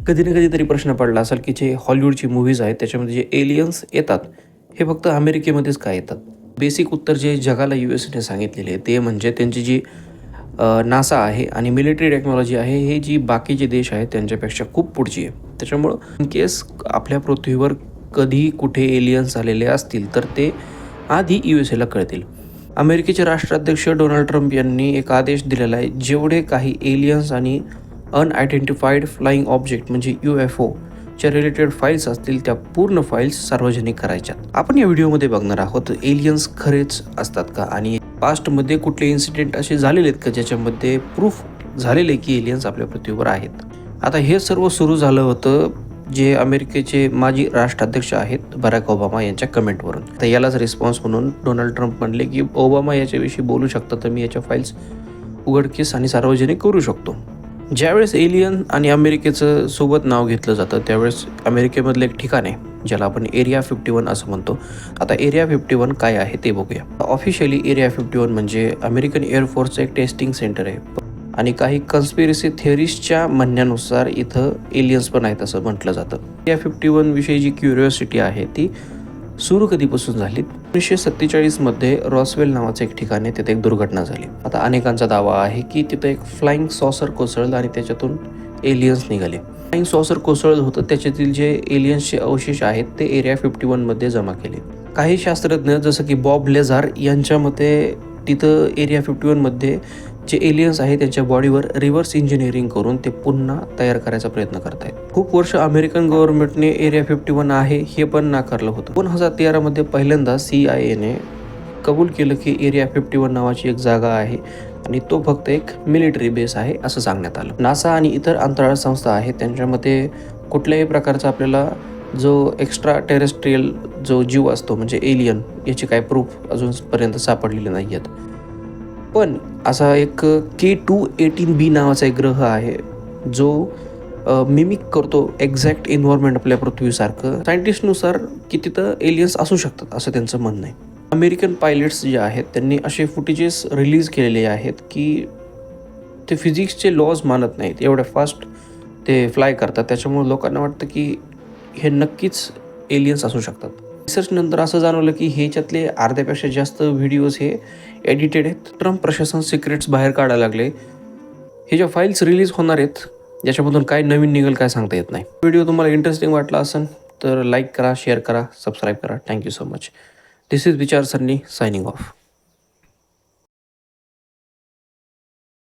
कधी ना कधीतरी प्रश्न पडला असेल की जे हॉलिवूडची मूव्हीज आहेत त्याच्यामध्ये जे एलियन्स येतात हे फक्त अमेरिकेमध्येच का येतात. बेसिक उत्तर जे जगाला ने सांगितलेले आहे ते म्हणजे त्यांची जी नासा आहे आणि मिलिटरी टेक्नॉलॉजी आहे हे जी बाकीचे देश आहेत त्यांच्यापेक्षा खूप पुढची आहे. त्याच्यामुळं इन केस आपल्या पृथ्वीवर कधी कुठे एलियन्स आलेले असतील तर ते आधी एला कळतील. अमेरिकेचे राष्ट्राध्यक्ष डोनाल्ड ट्रम्प यांनी एक आदेश दिलेला आहे, जेवढे काही एलियन्स आणि अनआयडेंटिफाईड फ्लाइंग ऑब्जेक्ट म्हणजे UFO च्या रिलेटेड फाईल्स असतील त्या पूर्ण फाईल्स सार्वजनिक करायच्यात. आपण या व्हिडिओमध्ये बघणार आहोत एलियन्स खरेच असतात का आणि पास्टमध्ये कुठले इन्सिडेंट असे झालेले आहेत का ज्याच्यामध्ये प्रूफ झालेले की एलियन्स आपल्या पृथ्वीवर आहेत. आता हे सर्व सुरू झालं होतं जे अमेरिकेचे माजी राष्ट्राध्यक्ष आहेत बराक ओबामा यांच्या कमेंटवरून. तर यालाच रिस्पॉन्स म्हणून डोनाल्ड ट्रम्प म्हणले की ओबामा याच्याविषयी बोलू शकता तर मी याच्या फाईल्स उघडकीस आणि सार्वजनिक करू शकतो. ज्यावेळेस एलियन आणि अमेरिकेचं सोबत नाव घेतलं जातं त्यावेळेस अमेरिकेमधलं एक ठिकाण आहे ज्याला आपण एरिया 51 असं म्हणतो. आता एरिया 51 काय आहे ते बघूया. ऑफिशियली एरिया 51 म्हणजे अमेरिकन एअरफोर्सचं एक टेस्टिंग सेंटर आहे आणि काही कन्स्पिरसी थिअरिस्टच्या म्हणण्यानुसार इथं एलियन्स पण आहेत असं म्हटलं जातं. एरिया 51 विषयी जी क्युरिओसिटी आहे ती सुरू कधीपासून झाली. 1947 रॉसवेल नावाचं एक ठिकाण आहे, तिथे एक दुर्घटना झाली. आता अनेकांचा दावा आहे की तिथं एक फ्लाइंग सॉसर कोसळलं आणि त्याच्यातून एलियन्स निघाले. फ्लाइंग सॉसर कोसळलं होतं त्याच्यातील जे एलियन्सचे अवशेष आहेत ते एरिया 51 जमा केले. काही शास्त्रज्ञ जसं की बॉब लेझार यांच्या मते तिथं एरिया 51 जे एलियन्स आहेत त्यांच्या बॉडीवर रिव्हर्स इंजिनिअरिंग करून ते पुन्हा तयार करायचा प्रयत्न करत आहेत. खूप वर्ष अमेरिकन गव्हर्नमेंटने एरिया 51 आहे हे पण नाकारलं होतं. 2013 पहिल्यांदा CIA कबूल केलं की एरिया 51 नावाची एक जागा आहे आणि तो फक्त एक मिलिटरी बेस आहे असं सांगण्यात आलं. नासा आणि इतर अंतराळ संस्था आहेत त्यांच्यामध्ये कुठल्याही प्रकारचा आपल्याला जो एक्स्ट्रा टेरेस्ट्रियल जो जीव असतो म्हणजे एलियन याचे काही प्रूफ अजूनपर्यंत सापडलेले नाही आहेत. पण असा एक K2-18b नावाचा एक ग्रह आहे जो मिमिक करतो एक्झॅक्ट एन्व्हायरमेंट आपल्या पृथ्वीसारखं. सायंटिस्टनुसार की तिथं एलियन्स असू शकतात असं त्यांचं म्हणणं आहे. अमेरिकन पायलट्स जे आहेत त्यांनी असे फुटेजेस रिलीज केलेले आहेत की ते फिजिक्सचे लॉज मानत नाहीत, एवढ्या फास्ट ते फ्लाय करतात. त्याच्यामुळे लोकांना वाटतं की हे नक्कीच एलियन्स असू शकतात. रिसर्च नंतर असं जाणवलं की ह्याच्यातले अर्ध्यापेक्षा जास्त व्हिडिओज हे एडिटेड आहेत. ट्रम्प प्रशासन सिक्रेट्स बाहेर काढायला लागले. हे ज्या फाईल्स रिलीज होणार आहेत याच्यामधून काय नवीन निघेल काय सांगता येत नाही. व्हिडिओ तुम्हाला इंटरेस्टिंग वाटला असेल तर लाईक करा, शेअर करा, सबस्क्राईब करा. Thank you so much. This is विचार सरनी सायनिंग ऑफ.